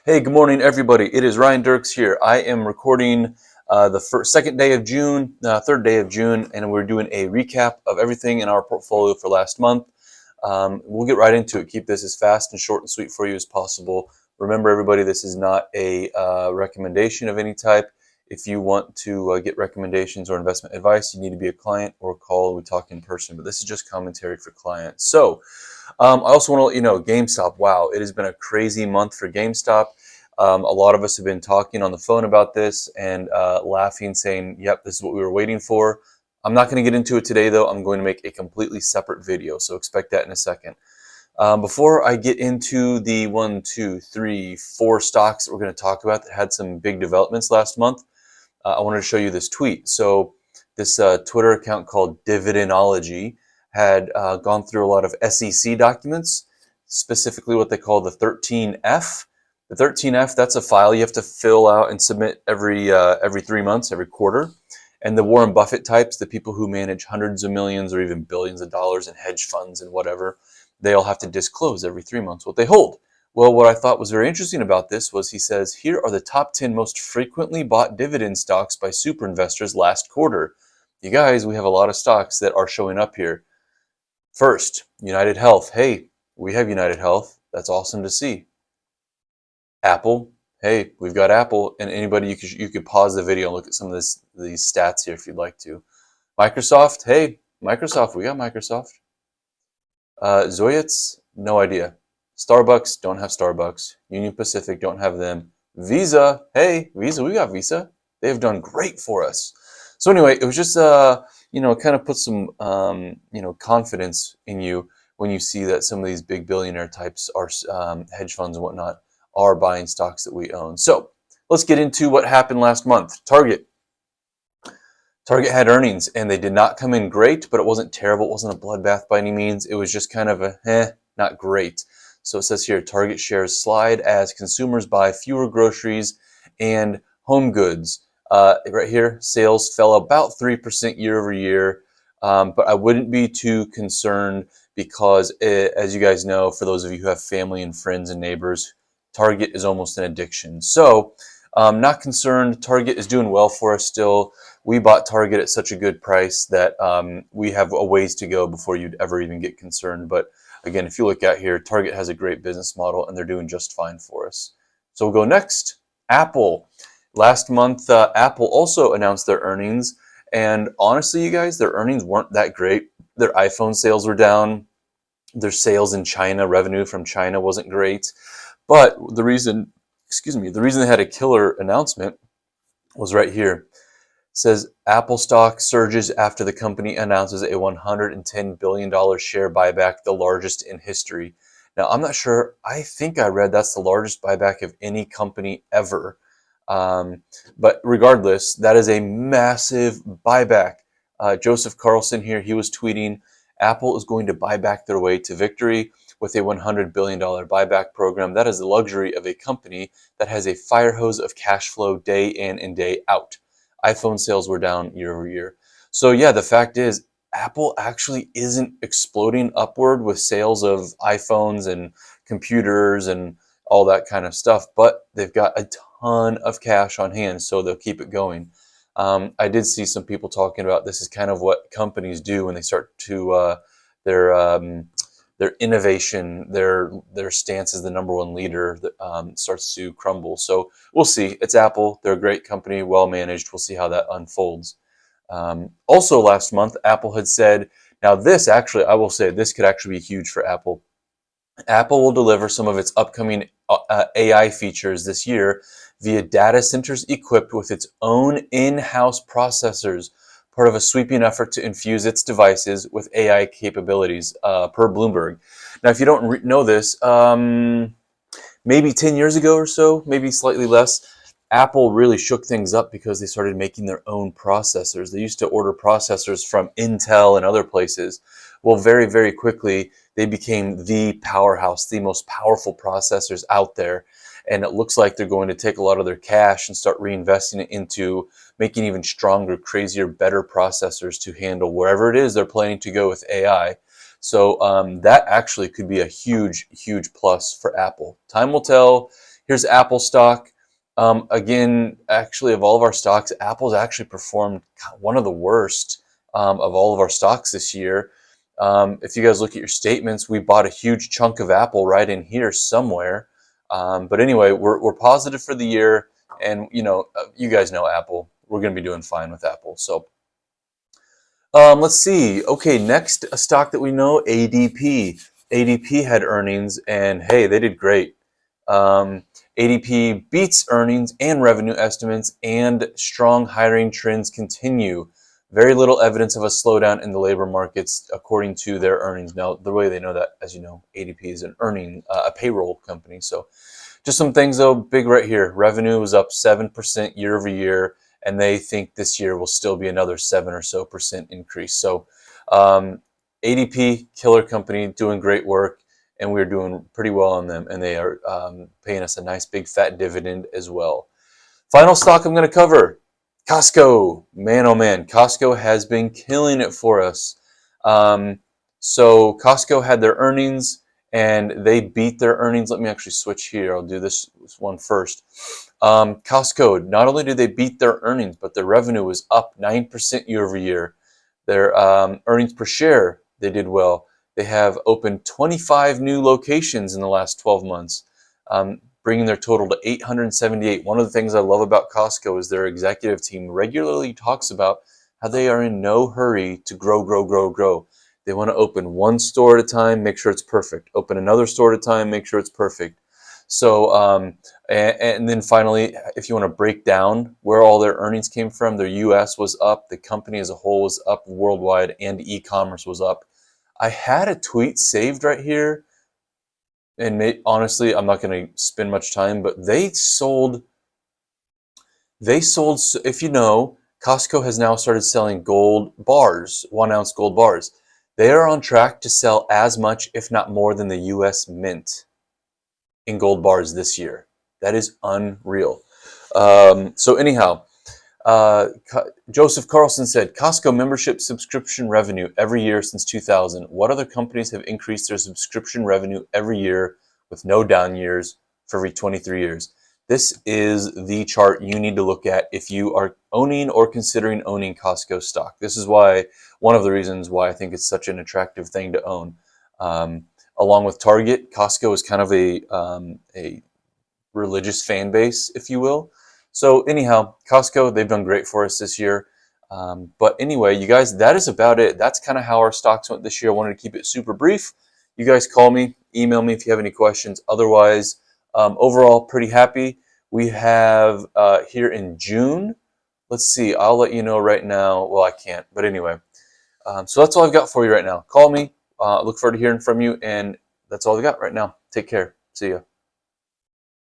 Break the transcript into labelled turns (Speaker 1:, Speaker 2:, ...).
Speaker 1: Hey, good morning, everybody. It is Ryan Derks here. I am recording the second day of June, third day of June, and we're doing a recap of everything in our portfolio for last month. We'll get right into it. Keep this as fast and short and sweet for you as possible. Remember, everybody, this is not a recommendation of any type. If you want to get recommendations or investment advice, you need to be a client or call. We talk in person, but this is just commentary for clients. So, I also want to let you know, GameStop, wow, it has been a crazy month for GameStop. A lot of us have been talking on the phone about this and laughing, saying, yep, this is what we were waiting for. I'm not going to get into it today, though. I'm going to make a completely separate video, so expect that in a second. Before I get into the 1, 2, 3, 4 stocks that we're going to talk about that had some big developments last month, I wanted to show you this tweet. So this Twitter account called Dividendology had gone through a lot of SEC documents, specifically what they call the 13F. The 13F, that's a file you have to fill out and submit every 3 months, every quarter. And the Warren Buffett types, the people who manage hundreds of millions or even billions of dollars in hedge funds and whatever, they all have to disclose every 3 months what they hold. Well, what I thought was very interesting about this was he says, here are the top 10 most frequently bought dividend stocks by super investors last quarter. You guys, we have a lot of stocks that are showing up here. First, United Health. Hey, we have United Health. That's awesome to see. Apple. Hey, we've got Apple. And anybody, you could pause the video and look at some of these stats here if you'd like to. Microsoft. Hey, Microsoft. We got Microsoft. Zoyets. No idea. Starbucks. Don't have Starbucks. Union Pacific. Don't have them. Visa. Hey, Visa. We got Visa. They have done great for us. So anyway, it was just kind of put some confidence in you when you see that some of these big billionaire types are hedge funds and whatnot are buying stocks that we own. So let's get into what happened last month. Target had earnings and they did not come in great, but it wasn't terrible. It wasn't a bloodbath by any means. It was just kind of not great. So it says here, Target shares slide as consumers buy fewer groceries and home goods. Right here, sales fell about 3% year over year, but I wouldn't be too concerned because, as you guys know, for those of you who have family and friends and neighbors, Target is almost an addiction. So, not concerned. Target is doing well for us still. We bought Target at such a good price that we have a ways to go before you'd ever even get concerned. But again, if you look at here, Target has a great business model and they're doing just fine for us. So we'll go next. Apple. Last month, Apple also announced their earnings. And honestly, you guys, their earnings weren't that great. Their iPhone sales were down. Their sales in China, revenue from China wasn't great. But the reason they had a killer announcement was right here. It says Apple stock surges after the company announces a $110 billion share buyback, the largest in history. Now, I'm not sure. I think I read that's the largest buyback of any company ever. But regardless, that is a massive buyback. Joseph Carlson here, he was tweeting, Apple is going to buy back their way to victory with a $100 billion buyback program. That is the luxury of a company that has a fire hose of cash flow day in and day out. iPhone sales were down year over year. So yeah, the fact is, Apple actually isn't exploding upward with sales of iPhones and computers and all that kind of stuff, but they've got a ton of cash on hand, so they'll keep it going. I did see some people talking about this is kind of what companies do when they start to their innovation, their stance as the number one leader starts to crumble. So we'll see. It's Apple. They're a great company, well managed. We'll see how that unfolds. Also last month, Apple had said, now this actually, I will say, this could actually be huge for Apple. Apple will deliver some of its upcoming AI features this year via data centers equipped with its own in-house processors, part of a sweeping effort to infuse its devices with AI capabilities, per Bloomberg. Now, if you don't know this, maybe 10 years ago or so, maybe slightly less, Apple really shook things up because they started making their own processors. They used to order processors from Intel and other places. Well, very, very quickly, they became the powerhouse, the most powerful processors out there. And it looks like they're going to take a lot of their cash and start reinvesting it into making even stronger, crazier, better processors to handle wherever it is they're planning to go with AI. So that actually could be a huge, huge plus for Apple. Time will tell. Here's Apple stock. Again, actually, of all of our stocks, Apple's actually performed one of the worst of all of our stocks this year. If you guys look at your statements, we bought a huge chunk of Apple right in here somewhere. But anyway, we're positive for the year, and you guys know Apple. We're going to be doing fine with Apple. So let's see. Okay, next a stock that we know, ADP. ADP had earnings, and hey, they did great. ADP beats earnings and revenue estimates, and strong hiring trends continue. Very little evidence of a slowdown in the labor markets, according to their earnings. Now, the way they know that, as you know, ADP is a payroll company. So, just some things though, big right here. Revenue was up 7% year over year, and they think this year will still be another 7% increase. So, ADP, killer company, doing great work, and we're doing pretty well on them, and they are paying us a nice big fat dividend as well. Final stock I'm going to cover, Costco. Man, oh man, Costco has been killing it for us. So Costco had their earnings, and they beat their earnings. Let me actually switch here. I'll do this one first. Costco, not only did they beat their earnings, but their revenue was up 9% year over year. Their earnings per share, they did well. They have opened 25 new locations in the last 12 months, bringing their total to 878. One of the things I love about Costco is their executive team regularly talks about how they are in no hurry to grow, grow, grow, grow. They want to open one store at a time, make sure it's perfect. Open another store at a time, make sure it's perfect. So, and then finally, if you want to break down where all their earnings came from, their U.S. was up, the company as a whole was up worldwide, and e-commerce was up. I had a tweet saved right here, and honestly, I'm not going to spend much time, but they sold, if you know, Costco has now started selling gold bars, 1 ounce gold bars. They are on track to sell as much, if not more, than the U.S. Mint in gold bars this year. That is unreal. So anyhow, Joseph Carlson said, Costco membership subscription revenue every year since 2000. What other companies have increased their subscription revenue every year with no down years for every 23 years? This is the chart you need to look at if you are owning or considering owning Costco stock. This is one of the reasons why I think it's such an attractive thing to own. Along with Target, Costco is kind of a religious fan base, if you will. So anyhow, Costco, they've done great for us this year. But anyway, you guys, that is about it. That's kind of how our stocks went this year. I wanted to keep it super brief. You guys call me, email me if you have any questions. Otherwise, overall, pretty happy. We have here in June, let's see, I'll let you know right now. Well, I can't, but anyway. So that's all I've got for you right now. Call me. Look forward to hearing from you, and that's all I got right now. Take care. See ya.